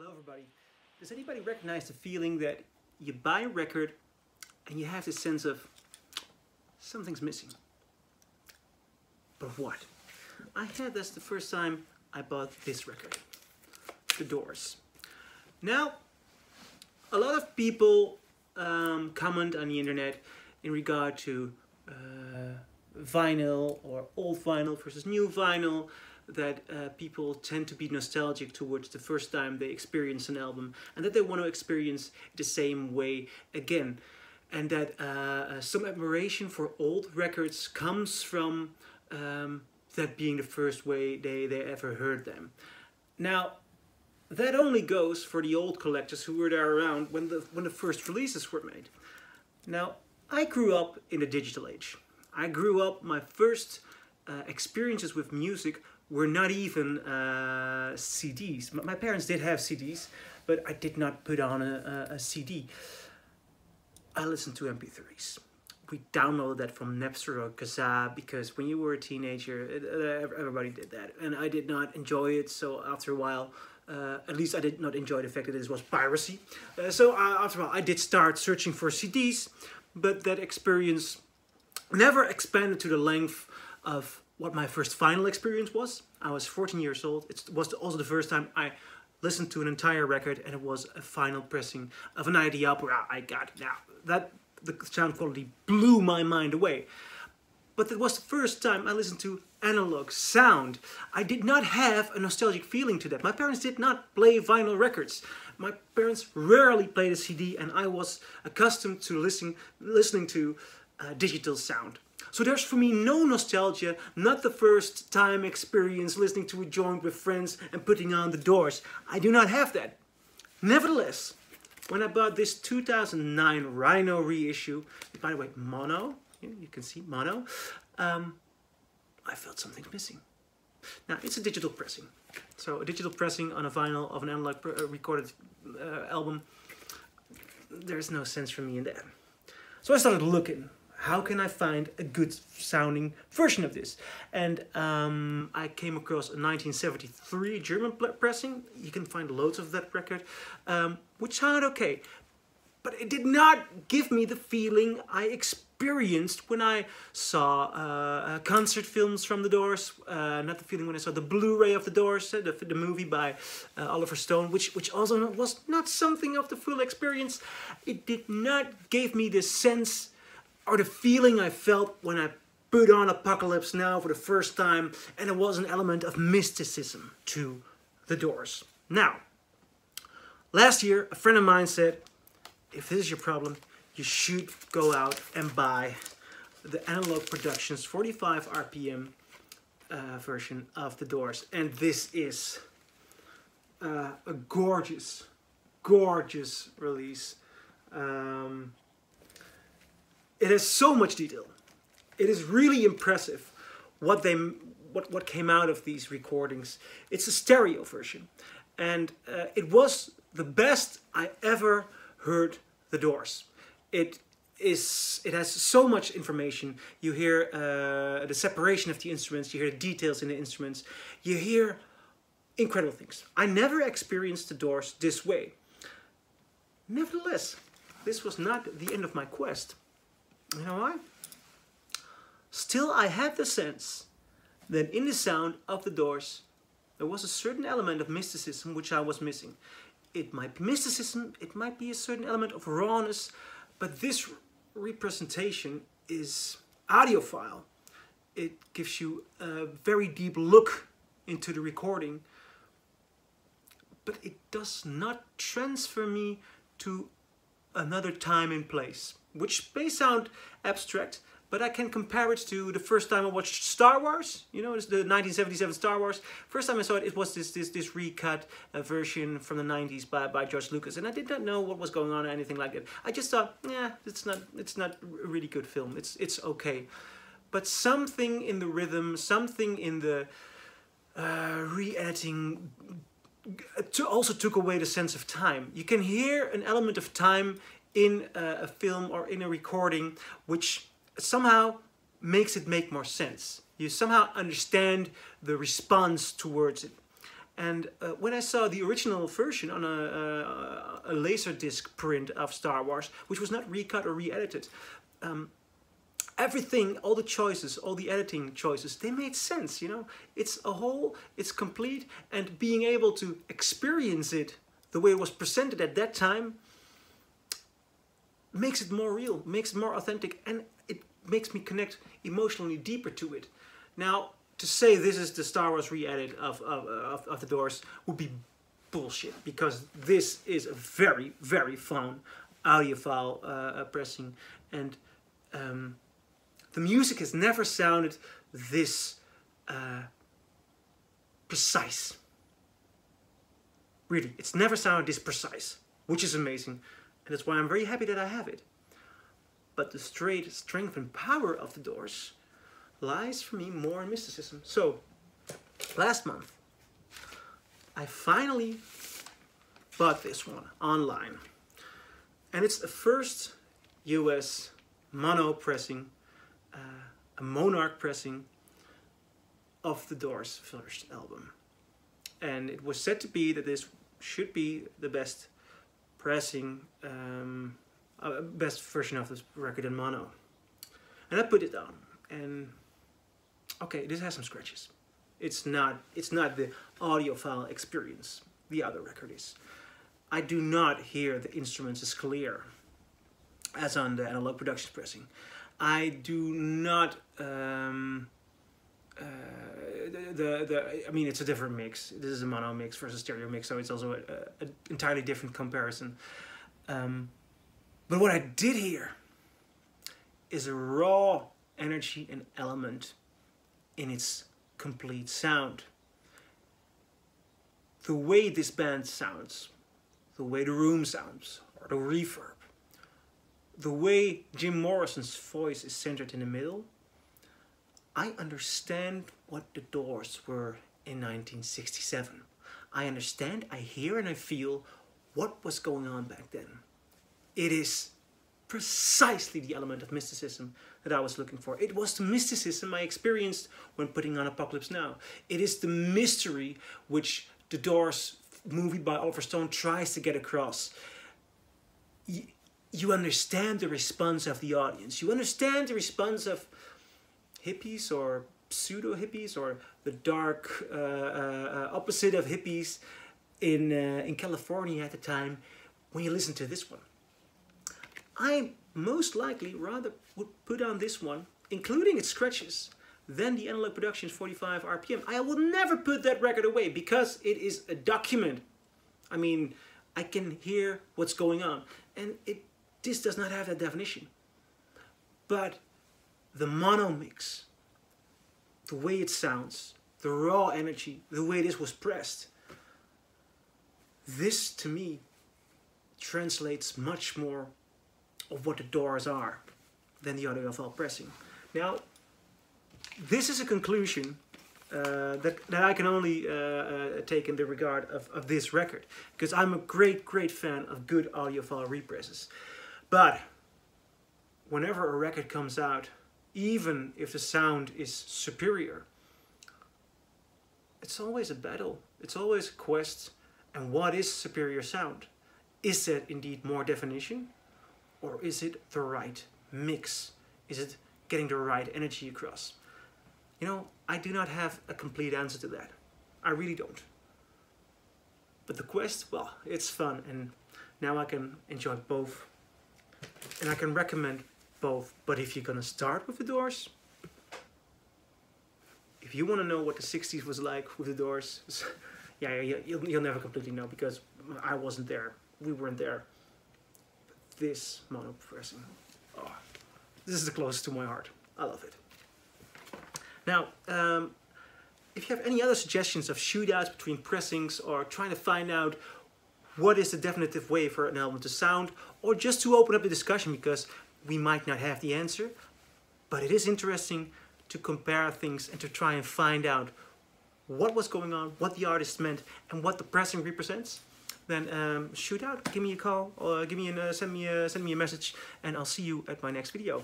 Hello everybody. Does anybody recognize the feeling that you buy a record and you have this sense of something's missing? But what? I had this the first time I bought this record, The Doors. Now, a lot of people comment on the internet in regard to vinyl or old vinyl versus new vinyl, that people tend to be nostalgic towards the first time they experience an album and that they want to experience the same way again, and that some admiration for old records comes from that being the first way they ever heard them. Now, that only goes for the old collectors who were there around when the first releases were made. Now, I grew up in the digital age. I grew up, my first experiences with music were not even CDs. My parents did have CDs, but I did not put on a CD. I listened to MP3s. We downloaded that from Napster or Kazaa because when you were a teenager, everybody did that. And I did not enjoy it, so after a while, at least I did not enjoy the fact that this was piracy. So after a while, I did start searching for CDs, but that experience never expanded to the length of what my first vinyl experience was. I was 14 years old. It was also the first time I listened to an entire record, and it was a final pressing of an ID opera I got. Now, the sound quality blew my mind away. But it was the first time I listened to analog sound. I did not have a nostalgic feeling to that. My parents did not play vinyl records. My parents rarely played a CD, and I was accustomed to listening to digital sound. So there's for me no nostalgia, not the first time experience listening to a joint with friends and putting on The Doors. I do not have that. Nevertheless, when I bought this 2009 Rhino reissue, by the way, mono, you can see mono, I felt something's missing. Now, it's a digital pressing. So a digital pressing on a vinyl of an analog recorded album, there's no sense for me in that. So I started looking. How can I find a good sounding version of this? And I came across a 1973 German pressing. You can find loads of that record, which sounded okay. But it did not give me the feeling I experienced when I saw concert films from The Doors. Not the feeling when I saw the Blu-ray of The Doors, the movie by Oliver Stone, which also was not something of the full experience. It did not give me the sense or the feeling I felt when I put on Apocalypse Now for the first time, and there was an element of mysticism to The Doors. Now, last year, a friend of mine said, if this is your problem, you should go out and buy the Analogue Productions 45 RPM version of The Doors. And this is a gorgeous, gorgeous release. It has so much detail. It is really impressive what came out of these recordings. It's a stereo version, and it was the best I ever heard The Doors. It has so much information. You hear the separation of the instruments. You hear the details in the instruments. You hear incredible things. I never experienced The Doors this way. Nevertheless, this was not the end of my quest. You know why? Still, I had the sense that in the sound of The Doors, there was a certain element of mysticism which I was missing. It might be mysticism, it might be a certain element of rawness, but this representation is audiophile. It gives you a very deep look into the recording, but it does not transfer me to another time and place, which may sound abstract, but I can compare it to the first time I watched Star Wars. You know, it's the 1977 Star Wars. First time I saw it, it was this recut version from the 90s by George Lucas, and I did not know what was going on or anything like that. I just thought, yeah, it's not a really good film. It's okay, but something in the rhythm, something in the re-editing also took away the sense of time. You can hear an element of time in a film or in a recording which somehow makes it make more sense. You somehow understand the response towards it. And when I saw the original version on a Laserdisc print of Star Wars, which was not recut or re-edited, everything, all the choices, all the editing choices, they made sense, you know. It's a whole, it's complete, and being able to experience it the way it was presented at that time makes it more real, makes it more authentic, and it makes me connect emotionally deeper to it. Now, to say this is the Star Wars re-edit of The Doors would be bullshit, because this is a very, very fun audiophile pressing, and the music has never sounded this precise. Really, it's never sounded this precise, which is amazing, and that's why I'm very happy that I have it. But the straight strength and power of The Doors lies for me more in mysticism. So, last month, I finally bought this one online. And it's the first US mono pressing, a Monarch pressing of The Doors' first album. And it was said to be that this should be the best pressing, best version of this record in mono. And I put it on, and okay, this has some scratches. It's not the audiophile experience the other record is. I do not hear the instruments as clear as on the Analogue Productions pressing. I do not. I mean, it's a different mix. This is a mono mix versus stereo mix, so it's also an entirely different comparison. But what I did hear is a raw energy and element in its complete sound. The way this band sounds, the way the room sounds, or the reverb, the way Jim Morrison's voice is centered in the middle, I understand what The Doors were in 1967. I understand, I hear, and I feel what was going on back then. It is precisely the element of mysticism that I was looking for. It was the mysticism I experienced when putting on Apocalypse Now. It is the mystery which The Doors movie by Oliver Stone tries to get across. You understand the response of the audience. You understand the response of hippies or pseudo-hippies, or the dark opposite of hippies in California at the time when you listen to this one. I most likely rather would put on this one, including its scratches, than the Analogue Productions 45 RPM. I will never put that record away because it is a document. I mean, I can hear what's going on, and this does not have that definition. But the mono mix, the way it sounds, the raw energy, the way this was pressed, this to me translates much more of what The Doors are than the audiophile pressing. Now, this is a conclusion that I can only take in the regard of this record, because I'm a great fan of good audiophile represses. But whenever a record comes out, even if the sound is superior, it's always a battle. It's always a quest. And what is superior sound? Is that indeed more definition? Or is it the right mix? Is it getting the right energy across? You know, I do not have a complete answer to that. I really don't. But the quest, well, it's fun, and now I can enjoy both. And I can recommend both. But if you're gonna start with The Doors, if you want to know what the 60s was like with The Doors, yeah, you'll never completely know, because I wasn't there. We weren't there. But this mono pressing, oh, this is the closest to my heart. I love it. Now, if you have any other suggestions of shootouts between pressings, or trying to find out what is the definitive way for an album to sound, or just to open up the discussion, because we might not have the answer, but it is interesting to compare things and to try and find out what was going on, what the artist meant, and what the pressing represents, then shoot out, give me a call, or send me a message, and I'll see you at my next video.